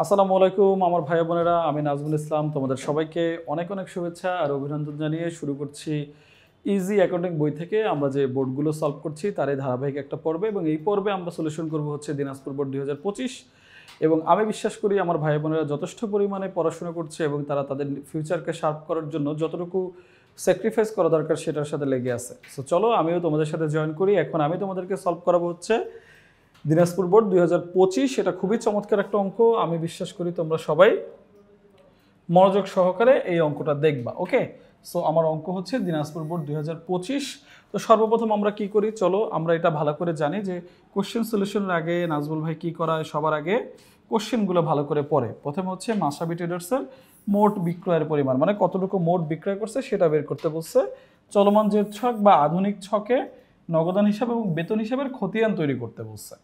আসসালামু আলাইকুম আমার ভাই বোনেরা, আমি নাজমুল ইসলাম। তোমাদের সবাইকে অনেক অনেক শুভেচ্ছা আর অভিনন্দন জানিয়ে শুরু করছি ইজি অ্যাকাউন্টিং বই থেকে আমরা যে বোর্ডগুলো সলভ করছি তার এই ধারাবাহিক একটা পর্বে, এবং এই পর্বে আমরা সলিউশন করব হচ্ছে দিনাজপুর বোর্ড 2025। এবং আমি বিশ্বাস করি আমার ভাই বোনেরা যথেষ্ট পরিমাণে পড়াশোনা করছে এবং তারা তাদের ফিউচারকে শার্প করার জন্য যতটুকু স্যাক্রিফাইস করা দরকার সেটার সাথে লেগে আছে। সো চলো আমিও তোমাদের সাথে জয়েন করি। এখন আমি তোমাদেরকে সলভ করাবো হচ্ছে দিনাজপুর বোর্ড 2025। এটা খুবই চমৎকার একটা অঙ্ক, আমি বিশ্বাস করি তোমরা সবাই মনোযোগ সহকারে এই অঙ্কটা দেখবা। ওকে, সো আমার অঙ্ক হচ্ছে দিনাজপুর বোর্ড 2025। তো সর্বপ্রথম আমরা কি করি, চলো আমরা এটা ভালো করে জানি যে কোশ্চেন সলিউশনের আগে নাজমুল ভাই কি করায়, সবার আগে কোশ্চেনগুলো ভালো করে পড়ে। প্রথমে হচ্ছে মাসাবি ট্রেডার্সের মোট বিক্রয়ের পরিমাণ, মানে কতটুকু মোট বিক্রয় করছে সেটা বের করতে বলছে। চলমান জের ছক বা আধুনিক ছকে নগদান হিসাব এবং বেতন হিসাবের খতিয়ান তৈরি করতে বলছে।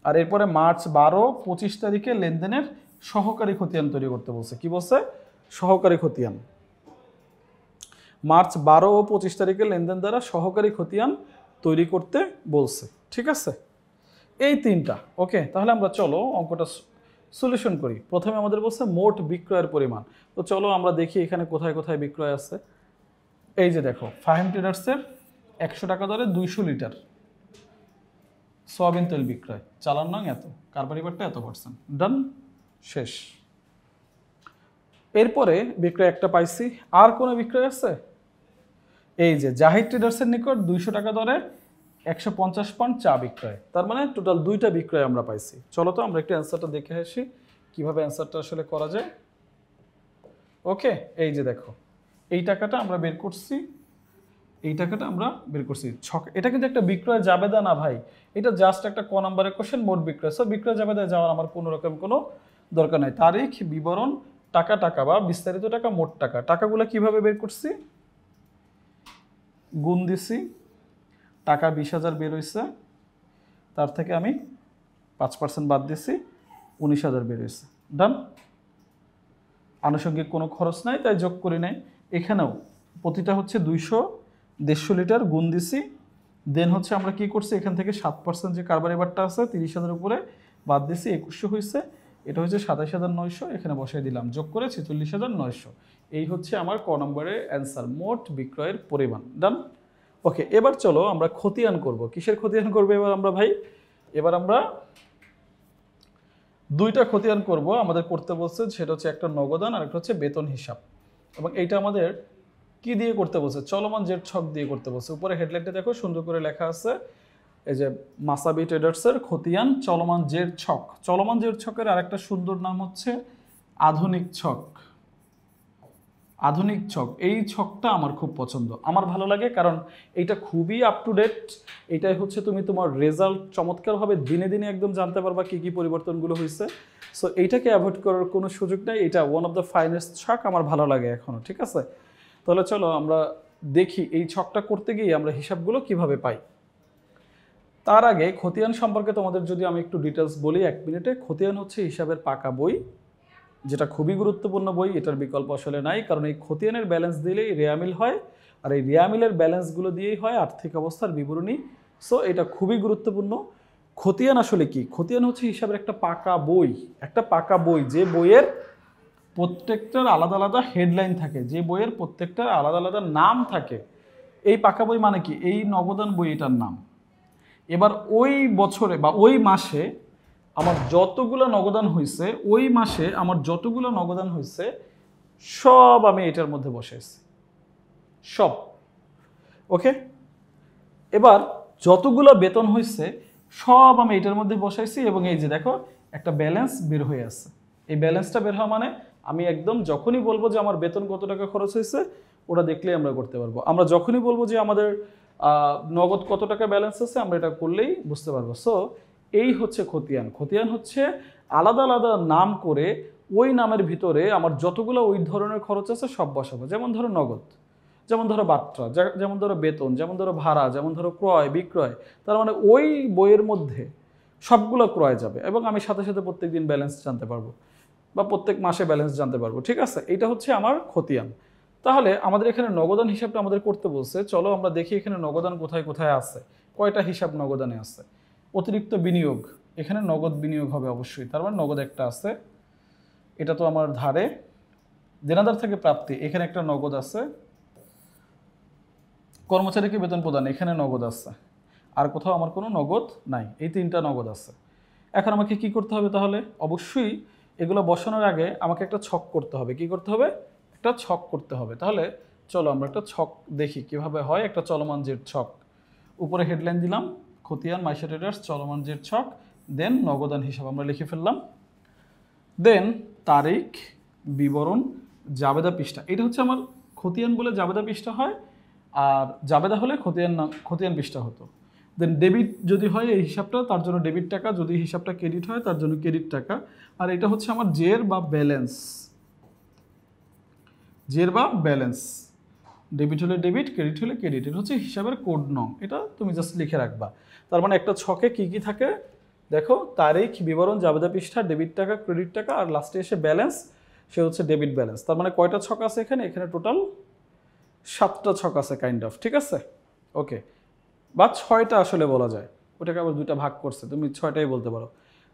আর এরপরে মার্চ 12-25 তারিখে লেনদেনের সহকারী খতিয়ান তৈরি করতে বলছে। কি বলছে? সহকারী খতিয়ান। মার্চ 12 ও 25 তারিখে লেনদেন দ্বারা সহকারী খতিয়ান তৈরি করতে বলছে। ঠিক আছে, এই তিনটা। ওকে, তাহলে আমরা চলো অঙ্কটা সলিউশন করি। প্রথমে আমাদের বলছে মোট বিক্রয়ের পরিমাণ। তো চলো আমরা দেখি এখানে কোথায় কোথায় বিক্রয় আছে। এই যে দেখো, ফাহিম ট্রেডার্সের 100 টাকা দরে 200 লিটার সয়াবিন তেল বিক্রয়, চালান নং এত, কারবারিবারটা এত %। ডান, শেষ। এরপরে বিক্রয় একটা পাইছি। আর কোনো বিক্রয় আছে? এই যে জাহিদ ট্রেডার্সের নিকট 200 টাকা দরে 150 পাউন্ড চা বিক্রয়। তার মানে টোটাল দুইটা বিক্রয় আমরা পাইছি। চলো তো আমরা একটু অ্যান্সারটা দেখে আসি কিভাবে অ্যান্সারটা আসলে করা যায়। ওকে, এই যে দেখো, এই টাকাটা আমরা বের করছি, এই টাকাটা আমরা বের করছি ছক। এটা কিন্তু একটা বিক্রয় জাবেদা না ভাই, এটা জাস্ট একটা ক নম্বরের কোশ্চেন, মোট বিক্রয়। সব বিক্রয় জাবেদায় যাওয়ার আমার কোনো রকম কোনো দরকার নাই। তারিখ, বিবরণ, টাকা টাকা বা বিস্তারিত টাকা, মোট টাকা। টাকাগুলো কিভাবে বের করছি? গুণ দিছি, টাকা 20,000 বের হয়েছে, তার থেকে আমি 5% বাদ দিছি, 19,000 বের হয়েছে। ডান। আনুষঙ্গিক কোনো খরচ নাই তাই যোগ করি নাই। এখানেও প্রতিটা হচ্ছে 200 150 লিটার গুণ দিছি। দেন হচ্ছে আমরা কি করছি, এখান থেকে 7% যে কারবারি বারটা আছে 30,000 উপরে বাদ দিছি, 2100 হয়েছে। এটা হচ্ছে 27,900, এখানে বসাই দিলাম, যোগ করে 46,900। এই হচ্ছে আমার ক নম্বরের অ্যান্সার, মোট বিক্রয়ের পরিমাণ। ডান। ওকে, এবার চলো আমরা খতিয়ান করব। কিসের খতিয়ান করবো এবার আমরা ভাই? এবার আমরা দুইটা খতিয়ান করব। আমাদের করতে বলছে সেটা হচ্ছে একটা নগদান আর একটা হচ্ছে বেতন হিসাব। এবং এইটা আমাদের কি দিয়ে করতে বলছে? চলমান জের ছক দিয়ে করতে বলছে। উপরে হেডলাইনটা দেখো সুন্দর করে লেখা আছে, এই যে মাসাবি ট্রেডার্সের খতিয়ান চলমান জের ছক। চলমান জের ছকের আরেকটা সুন্দর নাম হচ্ছে আধুনিক ছক। আধুনিক ছক, এই ছকটা আমার খুব পছন্দ, আমার ভালো লাগে, কারণ এইটা খুবই আপ টু ডেট। এটাই হচ্ছে তুমি তোমার রেজাল্ট চমৎকারভাবে দিনে দিনে একদম জানতে পারবা কী কী পরিবর্তনগুলো হয়েছে। সো এইটাকে অ্যাভয়েড করার কোনো সুযোগ নেই। এটা ওয়ান অফ দ্য ফাইনেস্ট ছক, আমার ভালো লাগে এখনও। ঠিক আছে, তাহলে চলো আমরা দেখি এই ছকটা করতে গিয়ে আমরা হিসাবগুলো কিভাবে পাই। তার আগে খতিয়ান সম্পর্কে তোমাদের যদি আমি একটু ডিটেলস বলি 1 মিনিটে। খতিয়ান হচ্ছে হিসাবের পাকা বই, যেটা খুবই গুরুত্বপূর্ণ বই, এটার বিকল্প আসলে নাই। কারণ এই খতিয়ানের ব্যালেন্স দিলেই রেয়ামিল হয়, আর এই রেয়ামিলের ব্যালেন্সগুলো দিয়েই হয় আর্থিক অবস্থার বিবরণী। সো এটা খুবই গুরুত্বপূর্ণ। খতিয়ান আসলে কি? খতিয়ান হচ্ছে হিসাবের একটা পাকা বই, একটা পাকা বই, যে বইয়ের প্রত্যেকটার আলাদা আলাদা হেডলাইন থাকে, যে বইয়ের প্রত্যেকটার আলাদা আলাদা নাম থাকে। এই পাকা বই মানে কি? এই নগদান বই এটার নাম। এবার ওই বছরে বা ওই মাসে আমার যতগুলো নগদান হয়েছে, ওই মাসে আমার যতগুলো নগদান হয়েছে সব আমি এটার মধ্যে বসাইছি, সব। ওকে, এবার যতগুলো বেতন হয়েছে সব আমি এটার মধ্যে বসাইছি, এবং এই যে দেখো একটা ব্যালেন্স বের হয়ে আছে। এই ব্যালেন্সটা বের হওয়া মানে আমি একদম যখনই বলবো যে আমার বেতন কত টাকা খরচ হয়েছে, ওটা দেখলেই আমরা করতে পারবো। আমরা যখনই বলবো যে আমাদের নগদ কত টাকা ব্যালেন্স আছে, আমরা এটা করলেই বুঝতে পারবো। সো এই হচ্ছে খতিয়ান। খতিয়ান হচ্ছে আলাদা আলাদা নাম করে ওই নামের ভিতরে আমার যতগুলো ওই ধরনের খরচ আছে সব বসাবো। যেমন ধরো নগদ, যেমন ধরো বাট্রা, যেমন ধরো বেতন, যেমন ধরো ভাড়া, যেমন ধরো ক্রয় বিক্রয়। তার মানে ওই বইয়ের মধ্যে সবগুলো ক্রয় যাবে, এবং আমি সাথে সাথে প্রত্যেক দিন ব্যালেন্স জানতে পারবো বা প্রত্যেক মাসে ব্যালেন্স জানতে পারবো। ঠিক আছে, এটা হচ্ছে আমার খতিয়ান। তাহলে আমাদের এখানে নগদান হিসাবটা আমাদের করতে বলছে। চলো আমরা দেখি এখানে নগদান কোথায় কোথায় আছে, কয়টা হিসাব নগদানে আছে। অতিরিক্ত বিনিয়োগ, এখানে নগদ বিনিয়োগ হবে অবশ্যই, তার মানে নগদ একটা আছে। এটা তো আমার ধারে, দেনাদার থেকে প্রাপ্তি, এখানে একটা নগদ আছে, কর্মচারীকে বেতন প্রদান, এখানে নগদ আছে, আর কোথাও আমার কোনো নগদ নাই, এই তিনটা নগদ আছে। এখন আমাকে কি করতে হবে তাহলে? অবশ্যই এগুলো বসানোর আগে আমাকে একটা ছক করতে হবে। কি করতে হবে? একটা ছক করতে হবে। তাহলে চলো আমরা একটা ছক দেখি কিভাবে হয় একটা চলমান জের ছক। উপরে হেডলাইন দিলাম খতিয়ান মাইশা ট্রেডার্স চলমান জের ছক, দেন নগদান হিসাব আমরা লিখে ফেললাম, দেন তারিখ, বিবরণ, জাবেদা পৃষ্ঠা। এটা হচ্ছে আমার খতিয়ান বলে জাবেদা পৃষ্ঠা হয়, আর জাবেদা হলে খতিয়ান পৃষ্ঠা হতো। দেন ডেবিট যদি হয় এই হিসাবটা, তার জন্য ডেবিট টাকা, যদি হিসাবটা ক্রেডিট হয় তার জন্য ক্রেডিট টাকা। আর এটা হচ্ছে আমার জের বা ব্যালেন্স, জের বা ব্যালেন্স, ডেবিট হলে ডেবিট, ক্রেডিট হলে ক্রেডিট। এটা হচ্ছে হিসাবের কোড নং, এটা তুমি জাস্ট লিখে রাখবা। তার মানে একটা ছকে কি কি থাকে দেখো, তারিখ, বিবরণ, জাবেদা পৃষ্ঠা, ডেবিট টাকা, ক্রেডিট টাকা, আর লাস্টে এসে ব্যালেন্স, সে হচ্ছে ডেবিট ব্যালেন্স। তার মানে কয়টা ছক আছে এখানে? এখানে টোটাল 7টা ছক আছে কাইন্ড অফ, ঠিক আছে? ওকে, বা 6টা আসলে বলা যায়, ওটাকে আবার 2টা ভাগ করছে, তুমি 6টাই বলতে পারো।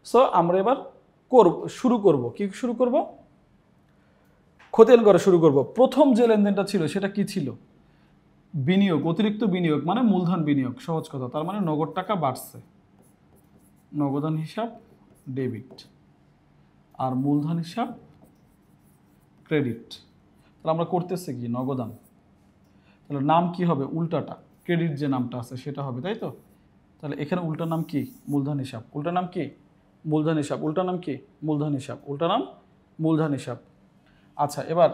সো আমরা এবার শুরু করব। কি শুরু করব? খতিয়ান করা শুরু করব। প্রথম যে লেনদেনটা ছিল সেটা কি ছিল? বিনিয়োগ, অতিরিক্ত বিনিয়োগ মানে মূলধন বিনিয়োগ, সহজ কথা। তার মানে নগদ টাকা বাড়ছে, নগদান হিসাব ডেবিট, আর মূলধন হিসাব ক্রেডিট। তাহলে আমরা করতেছি কি? নগদান। তাহলে নাম কি হবে? উল্টাটা, ক্রেডিট যে নামটা আছে সেটা হবে, তাই তো? তাহলে এখানে উল্টা নাম কি? মূলধন হিসাব। উল্টা নাম কি? মূলধন হিসাব। উল্টা নাম কি? মূলধন হিসাব। উল্টা নাম মূলধন হিসাব। আচ্ছা, এবার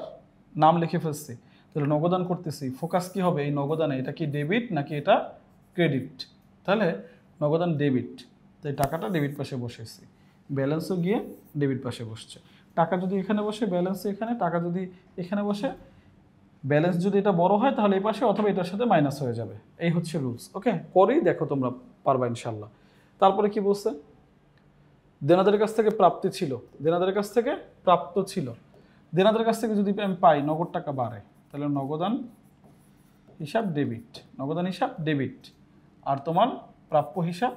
নাম লিখে ফেলছি, তাহলে নগদান করতেছি। ফোকাস কি হবে এই নগদানে? এটা কি ডেবিট নাকি এটা ক্রেডিট? তাহলে নগদান ডেবিট, তাই টাকাটা ডেবিট পাশে বসেছি, ব্যালেন্সও গিয়ে ডেবিট পাশে বসছে। টাকা যদি এখানে বসে, ব্যালেন্স এখানে, টাকা যদি এখানে বসে, ব্যালেন্স যদি এটা বড় হয় তাহলে এই পাশে, অথবা এটার সাথে মাইনাস হয়ে যাবে। এই হচ্ছে রুলস। ওকে, করেই দেখো, তোমরা পারবা ইনশাল্লাহ। তারপরে কি বলছে? দেনাদারের কাছ থেকে প্রাপ্তি ছিল, দেনাদারের কাছ থেকে প্রাপ্ত ছিল। দেনাদারের কাছ থেকে যদি আমি পাই নগদ টাকা বাড়ে, তাহলে নগদান হিসাব ডেবিট, নগদান হিসাব ডেবিট, আর তোমার প্রাপ্য হিসাব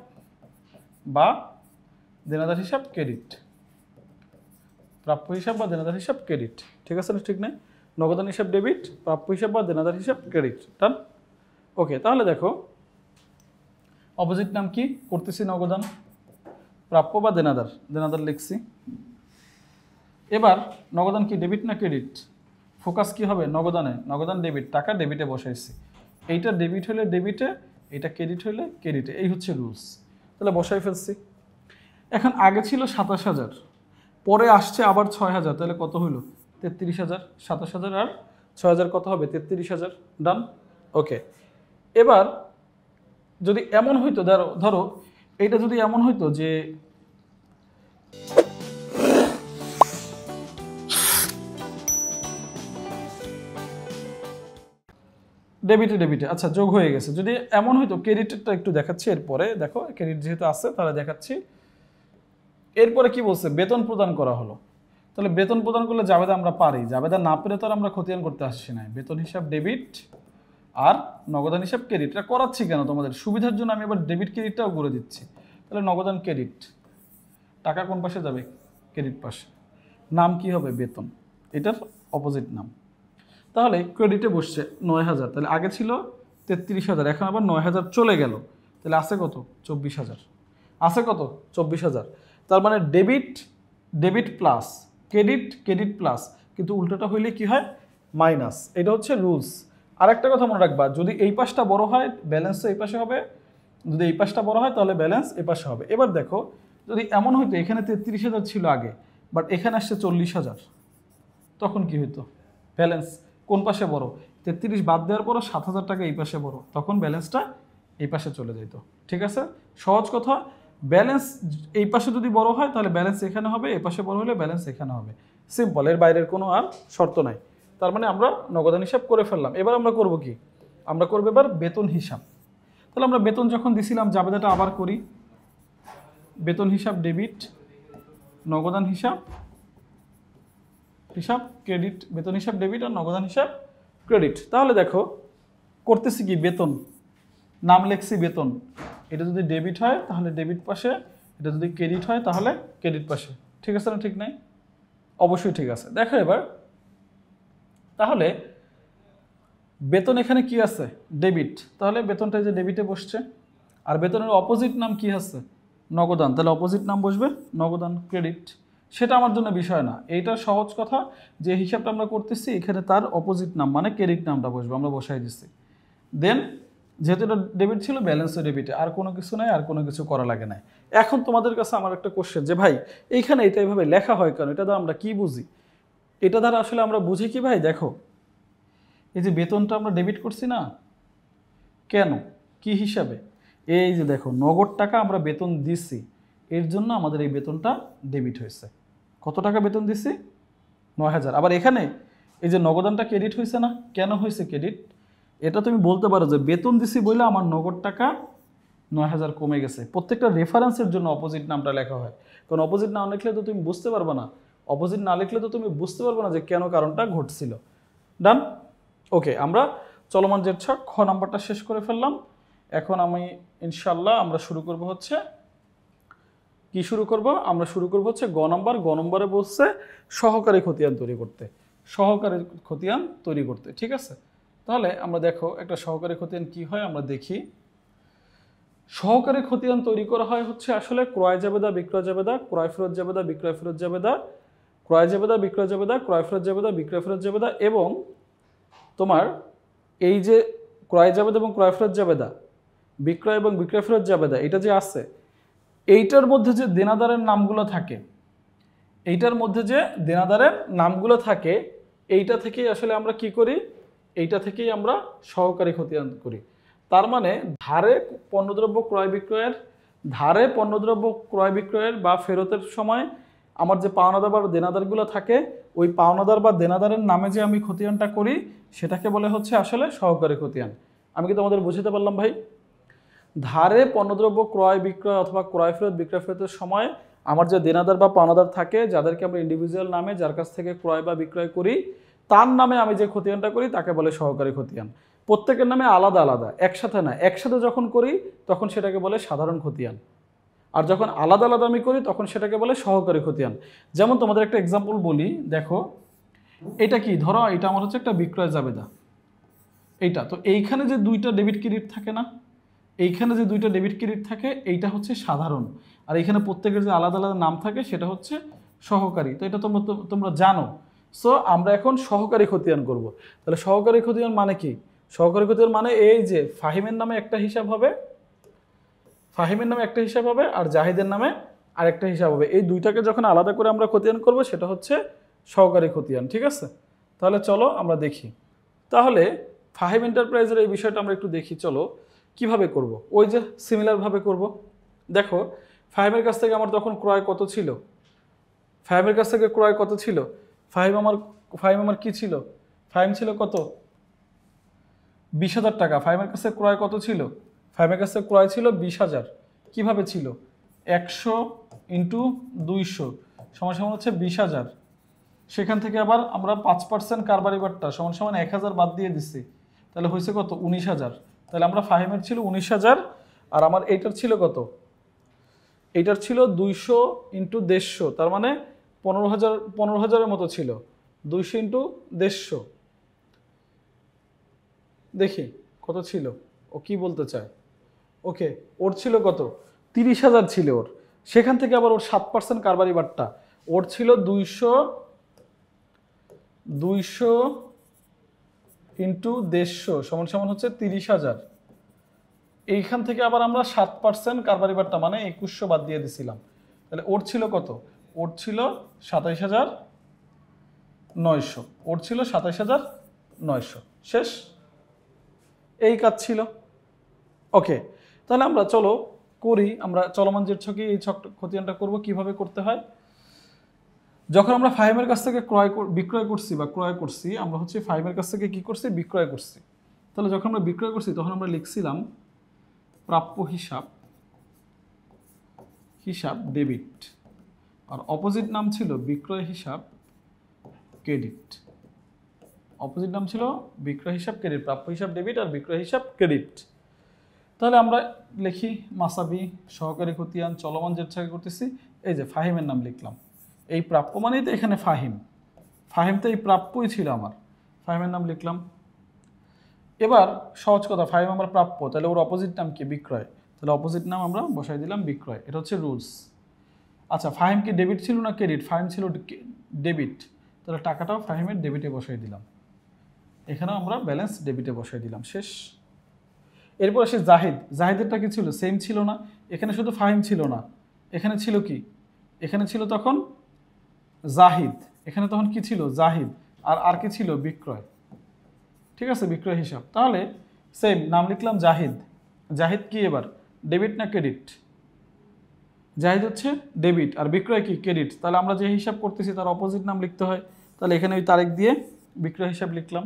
বা দেনাদার হিসাব ক্রেডিট, প্রাপ্য হিসাব বা দেনাদার হিসাব ক্রেডিট। ঠিক আছে না? ঠিক নেই? নগদান হিসাব ডেবিট, প্রাপ্য হিসাব বা দেনাদার হিসাব ক্রেডিট। ডান? ওকে, তাহলে দেখো অপোজিট নাম কি করতেছি? নগদান, প্রাপ্য বা দেনাদার, দেনাদার লিখছি। এবার নগদান কি ডেবিট না ক্রেডিট? ফোকাস কি হবে? নগদানে, নগদান ডেবিট, টাকা ডেবিটে বসাইছি। এইটা ডেবিট হলে ডেবিটে, এটা ক্রেডিট হলে ক্রেডিটে। এই হচ্ছে রুলস। তাহলে বসাই ফেলছি। এখন আগে ছিল 27,000, পরে আসছে আবার 6,000, তাহলে কত হলো? 33,000। 27,000 আর 6,000 কত হবে? 33,000। ডান? ওকে, এবার যদি এমন হইতো, ধরো এইটা যদি এমন হইতো যে ডেবিটে ডেবিটে, আচ্ছা যোগ হয়ে গেছে। যদি এমন হইতো, ক্রেডিটেরটা একটু দেখাচ্ছি এরপরে, দেখো ক্রেডিট যেহেতু আছে তাহলে দেখাচ্ছি। এরপরে কি বলছে? বেতন প্রদান করা হলো। তাহলে বেতন প্রদান করলে জাবেদা আমরা পারি, জাবেদা না পেরে তো আর আমরা খতিয়ান করতে আসছি না। বেতন হিসাব ডেবিট আর নগদান হিসাব ক্রেডিট। এটা করাচ্ছি কেন? তোমাদের সুবিধার জন্য আমি এবার ডেবিট ক্রেডিটটাও করে দিচ্ছি। তাহলে নগদান ক্রেডিট, টাকা কোন পাশে যাবে? ক্রেডিট পাশে। নাম কি হবে? বেতন, এটার অপোজিট নাম। তাহলে ক্রেডিটে বসছে 9,000, তাহলে আগে ছিল 33,000, এখন আবার 9,000 চলে গেল, তাহলে আছে কত? 24,000। আছে কত? 24,000। তার মানে debit debit plus credit, credit plus, কিন্তু উল্টোটা হইলে কি হয়? মাইনাস। এটা হচ্ছে রুলস। আরেকটা কথা মনে রাখবা, যদি এই পাশটা বড় হয় ব্যালেন্স এই পাশে হবে, যদি এই পাশটা বড় হয় তাহলে ব্যালেন্স এই পাশে হবে। এবার দেখো যদি এমন হইতো এখানে 33,000 ছিল আগে, বাট এখানে আসছে 40,000, তখন কি হইতো? ব্যালেন্স কোন পাশে বড়? 33 বাদ দেওয়ার পরও 7,000 টাকা এই পাশে বড়, তখন ব্যালেন্সটা এই পাশে চলে যেত। ঠিক আছে? সহজ কথা, ব্যালেন্স এই পাশে যদি বড় হয় তাহলে ব্যালেন্স এখানে হবে, এই পাশে বড় হলে ব্যালেন্স এখানে হবে। সিম্পল, এর বাইরের কোনো আর শর্ত নাই। তার মানে আমরা নগদান হিসাব করে ফেললাম। এবার আমরা করব কি? আমরা করব এবার বেতন হিসাব। তাহলে আমরা বেতন যখন দিছিলাম, জাবেদাটা আবার করি। বেতন হিসাব ডেবিট, নগদান হিসাব ক্রেডিট, বেতন হিসাব ডেবিট আর নগদান হিসাব ক্রেডিট। তাহলে দেখো করতেছি কি? বেতন, নাম লিখছি বেতন। এটা যদি ডেবিট হয় তাহলে ডেবিট পাশে, এটা যদি ক্রেডিট হয় তাহলে ক্রেডিট পাশে। ঠিক আছে না? ঠিক নাই? অবশ্যই ঠিক আছে। দেখো এবার তাহলে বেতন এখানে কি আছে? ডেবিট। তাহলে বেতনটা যে ডেবিটে বসছে, আর বেতনের অপোজিট নাম কি আছে? নগদান। তাহলে অপোজিট নাম বসবে নগদান, ক্রেডিট। সেটা আমার জন্য বিষয় না, এইটা সহজ কথা। যে হিসাবটা আমরা করতেছি এখানে তার অপোজিট নাম মানে ক্রেডিট নামটা বসবে, আমরা বসাই দিচ্ছি। দেন যেহেতু এটা ডেবিট ছিল, ব্যালেন্সও ডেবিটে, আর কোনো কিছু নাই, আর কোনো কিছু করা লাগে নাই। এখন তোমাদের কাছে আমার একটা কোশ্চেন, যে ভাই এইখানে এটা এইভাবে লেখা হয় কেন? এটা দ্বারা আমরা কি বুঝি? এটা দ্বারা আসলে আমরা বুঝি কি ভাই, দেখো এই যে বেতনটা আমরা ডেবিট করছি না, কেন, কি হিসাবে? এই যে দেখো নগদ টাকা আমরা বেতন দিছি, এর জন্য আমাদের এই বেতনটা ডেবিট হয়েছে। কত টাকা বেতন দিছি? 9,000। আবার এখানে এই যে নগদানটা ক্রেডিট হয়েছে না, কেন হয়েছে ক্রেডিট? এটা তুমি বলতে পারো যে বেতন দিছি বলে আমার নগদ টাকা 9,000 কমে গেছে। প্রত্যেকটা রেফারেন্সের জন্য অপোজিট নামটা লেখা হয়, কারণ অপোজিট না লিখলে তো তুমি বুঝতে পারবে না, অপোজিট না লিখলে তো তুমি বুঝতে পারবে না যে কেন কারণটা ঘটছিল। ডান? ওকে, আমরা চলমান জের ছক খ নাম্বারটা শেষ করে ফেললাম। এখন আমি ইনশাল্লাহ আমরা শুরু করব হচ্ছে কি শুরু করব? আমরা শুরু করব হচ্ছে গ নাম্বার। গ নম্বরে বলছে সহকারী খতিয়ান তৈরি করতে, সহকারী খতিয়ান তৈরি করতে। ঠিক আছে, তাহলে আমরা দেখো একটা সহকারী খতিয়ান কি হয় আমরা দেখি। সহকারী খতিয়ান তৈরি করা হয় হচ্ছে আসলে ক্রয় জাবেদা, বিক্রয় জাবেদা, ক্রয় ফেরত জাবেদা, বিক্রয় ফেরত জাবেদা, ক্রয় জাবেদা, বিক্রয় জাবেদা, ক্রয় ফেরত জাবেদা, বিক্রয় ফেরত জাবেদা, এবং তোমার এই যে ক্রয় জাবেদা এবং ক্রয় ফেরত জাবেদা, বিক্রয় এবং বিক্রয় ফেরত জাবেদা, এটা যে আছে এইটার মধ্যে যে দেনাদারের নামগুলো থাকে, এইটার মধ্যে যে দেনাদারের নামগুলো থাকে, এইটা থেকেই আসলে আমরা কি করি? এইটা থেকেই আমরা সহকারী খতিয়ান করি। তার মানে ধারে পণ্যদ্রব্য ক্রয় বিক্রয়ের, ধারে পণ্যদ্রব্য ক্রয় বিক্রয়ের বা ফেরতের সময় আমার যে পাওনাদার বা দেনাদারগুলো থাকে, ওই পাওনাদার বা দেনাদারের নামে যে আমি খতিয়ানটা করি সেটাকে বলে হচ্ছে আসলে সহকারী খতিয়ান। আমি কি তোমাদের বুঝতে পারলাম ভাই? ধারে পণ্যদ্রব্য ক্রয় বিক্রয় অথবা ক্রয় ফেরত বিক্রয় ফেরতের সময় আমার যে দেনাদার বা পাওনাদার থাকে, যাদেরকে আমরা ইন্ডিভিজুয়াল নামে যার কাছ থেকে ক্রয় বা বিক্রয় করি, তার নামে আমি যে খতিয়ানটা করি তাকে বলে সহকারী খতিয়ান। প্রত্যেকের নামে আলাদা আলাদা, একসাথে না। একসাথে যখন করি তখন সেটাকে বলে সাধারণ খতিয়ান, আর যখন আলাদা আলাদা আমি করি তখন সেটাকে বলে সহকারী খতিয়ান। যেমন তোমাদের একটা এক্সাম্পল বলি, দেখো এটা কি, ধরো এটা আমার হচ্ছে একটা বিক্রয় জাবেদা, এইটা তো এইখানে যে দুইটা ডেবিট ক্রেডিট থাকে না, এইখানে যে দুইটা ডেবিট ক্রেডিট থাকে এইটা হচ্ছে সাধারণ, আর এইখানে প্রত্যেকের যে আলাদা আলাদা নাম থাকে সেটা হচ্ছে সহকারী। তো এটা তোমরা জানো। সো আমরা এখন সহকারী খতিয়ান করব। তাহলে সহকারী খতিয়ান মানে কি? সহকারী খতিয়ান মানে এই যে ফাহিমের নামে একটা হিসাব হবে, ফাহিমের নামে একটা হিসাব হবে, আর জাহিদের নামে আরেকটা হিসাব হবে। এই দুইটাকে যখন আলাদা করে আমরা খতিয়ান করব সেটা হচ্ছে সহকারী খতিয়ান। ঠিক আছে, তাহলে চলো আমরা দেখি। তাহলে ফাহিম এন্টারপ্রাইজের এই বিষয়টা আমরা একটু দেখি, চলো কিভাবে করব। ওই যে সিমিলারভাবে করব। দেখো ফাহিমের কাছ থেকে আমার তখন ক্রয় কত ছিল? ফাহিমের কাছ থেকে ক্রয় কত ছিল? ফাহিম আমার কি ছিল? ফাহিম ছিল কত? 20,000 টাকা। ফাহিমের কাছে ক্রয় কত ছিল? ফাহিমের কাছে ক্রয় ছিল 20,000। কিভাবে ছিল? 100 ইন্টু 200 সমান সমান হচ্ছে 20,000। সেখান থেকে আবার আমরা 5% কারবারি বাট্টা সমান সমান 1,000 বাদ দিয়ে দিচ্ছি, তাহলে হয়েছে কত? 19,000। তাহলে আমরা ফাহিমের ছিল 19,000, আর আমার এইটার ছিল কত? এইটার ছিল 200 ইন্টু 150, তার মানে 15,000 মতো ছিল। 200 ইন্টু 150 দেখি কত ছিল, ও কি বলতে চায়। ওকে, ওর ছিল কত? 30,000 ছিল ওর। সেখান থেকে আবার ওর 7% কারবারি বাট্টা, ওর ছিল 200 ইন্টু 150 সমান সমান হচ্ছে 30,000। এইখান থেকে আবার আমরা 7% কারবারি বাট্টা মানে 2100 বাদ দিয়ে দিছিলাম। তাহলে ওর ছিল কত? ওর ছিল 27,900। ওর ছিল 27,900। শেষ, এই কাজ ছিল। ওকে, তাহলে আমরা চলো করি। আমরা চলমান জের ছকে এই খতিয়ানটা করব। কিভাবে করতে হয়? যখন আমরা ফাহিমের কাছ থেকে বিক্রয় করছি বা ক্রয় করছি, আমরা হচ্ছে ফাহিমের কাছ থেকে কি করছি? বিক্রয় করছি। তাহলে যখন আমরা বিক্রয় করছি তখন আমরা লিখছিলাম প্রাপ্য হিসাব ডেবিট, আর অপোজিট নাম ছিল বিক্রয় হিসাব ক্রেডিট। অপোজিট নাম ছিল বিক্রয় হিসাব ক্রেডিট, প্রাপ্য হিসাব ডেবিট আর বিক্রয় হিসাব ক্রেডিট। তাহলে আমরা লিখি মাসাবি সহকারী খতিয়ান চলমান জের ছকে করতেছি। এই যে ফাহিমের নাম লিখলাম, এই প্রাপ্য মানেই তো এখানে ফাহিম, ফাহিম তো এই প্রাপ্যই ছিল আমার, ফাহিমের নাম লিখলাম। এবার সহজ কথা, ফাহিম আমার প্রাপ্য, তাহলে ওর অপোজিট নাম কি? বিক্রয়, তাহলে অপোজিট নাম আমরা বসাই দিলাম বিক্রয়। এটা হচ্ছে রুলস। আচ্ছা, ফাহিম কি ডেবিট ছিল না ক্রেডিট? ফাহিম ছিল ডেবিট, তাহলে টাকাটাও ফাহিমের ডেবিটে বসাই দিলাম। এখানেও আমরা ব্যালেন্স ডেবিটে বসাই দিলাম, শেষ। এরপর আসে জাহিদ। জাহিদেরটা কি ছিল? সেম ছিল না? এখানে শুধু ফাহিম ছিল না, এখানে ছিল কি? এখানে ছিল তখন জাহিদ, এখানে তখন কি ছিল? জাহিদ। আর কি ছিল? বিক্রয়। ঠিক আছে, বিক্রয় হিসাব। তাহলে সেম নাম লিখলাম জাহিদ। জাহিদ কি এবার ডেবিট না ক্রেডিট? জাহিদ হচ্ছে ডেবিট আর বিক্রয় কি? ক্রেডিট। তাহলে আমরা যে হিসাব করতেছি তার অপোজিট নাম লিখতে হয়, তাহলে এখানে ওই তারিখ দিয়ে বিক্রয় হিসাব লিখলাম।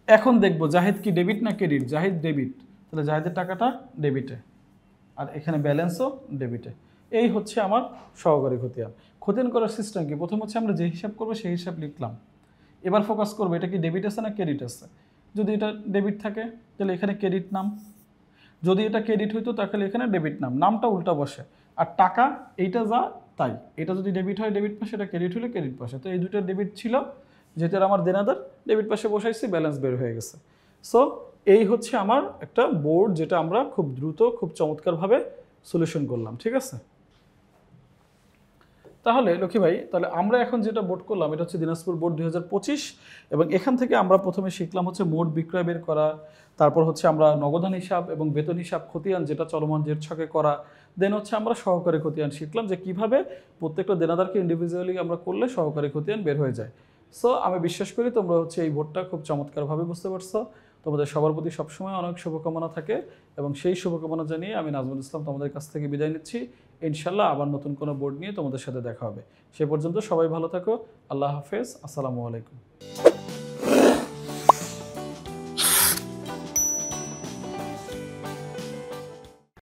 এখন দেখব জাহিদ কি ডেবিট না ক্রেডিট? জাহিদ ডেবিট, তাহলে জাহিদের টাকাটা ডেবিটে, আর এখানে ব্যালেন্সও ডেবিটে। এই হচ্ছে আমার সহকারী খতিয়ান। খতিয়ান করার সিস্টেম কি? প্রথম হচ্ছে আমরা যে হিসাব করবো সেই হিসাব লিখলাম। এবার ফোকাস করবো এটা কি ডেবিট আছে না ক্রেডিট আছে। যদি এটা ডেবিট থাকে তাহলে এখানে ক্রেডিট নাম, যদি এটা ক্রেডিট হইতো তাহলে এখানে ডেবিট নাম, নামটা উল্টা বসে। আর টাকা এইটা যা তাই, এটা যদি ডেবিট হয় ডেবিট পাশে, এটা ক্রেডিট হলে ক্রেডিট পাশে। তো এই দুটো ডেবিট ছিল, যেটা আমার দেনাদার, ডেবিট পাশে বসাইছি, ব্যালেন্স বের হয়ে গেছে। সো এই হচ্ছে আমার একটা বোর্ড, যেটা আমরা খুব দ্রুত খুব চমৎকারভাবে সলিউশন করলাম। ঠিক আছে, তাহলে লক্ষ্মী ভাই, তাহলে আমরা এখন যেটা বোর্ড করলাম এটা হচ্ছে দিনাজপুর বোর্ড 2025, এবং এখান থেকে আমরা প্রথমে শিখলাম হচ্ছে মোট বিক্রয় বের করা, তারপর হচ্ছে আমরা নগদান হিসাব এবং বেতন হিসাব খতিয়ান যেটা চলমান জের ছকে করা, দেন হচ্ছে আমরা সহকারী খতিয়ান শিখলাম যে কিভাবে প্রত্যেকটা দেনাদারকে ইন্ডিভিজুয়ালি আমরা করলে সহকারী খতিয়ান বের হয়ে যায়। সো আমি বিশ্বাস করি তোমরা হচ্ছে এই বোর্ডটা খুব চমৎকারভাবে বুঝতে পারছো। তোমাদের সবার প্রতি সবসময় অনেক শুভকামনা থাকে, এবং সেই শুভকামনা জানিয়ে আমি নাজমুল ইসলাম তোমাদের কাছ থেকে বিদায় নিচ্ছি। ইনশাল্লাহ আবার নতুন কোনো বোর্ড নিয়ে তোমাদের সাথে দেখা হবে। সে পর্যন্ত সবাই ভালো থাকো। আল্লাহ হাফেজ, আসসালামু আলাইকুম।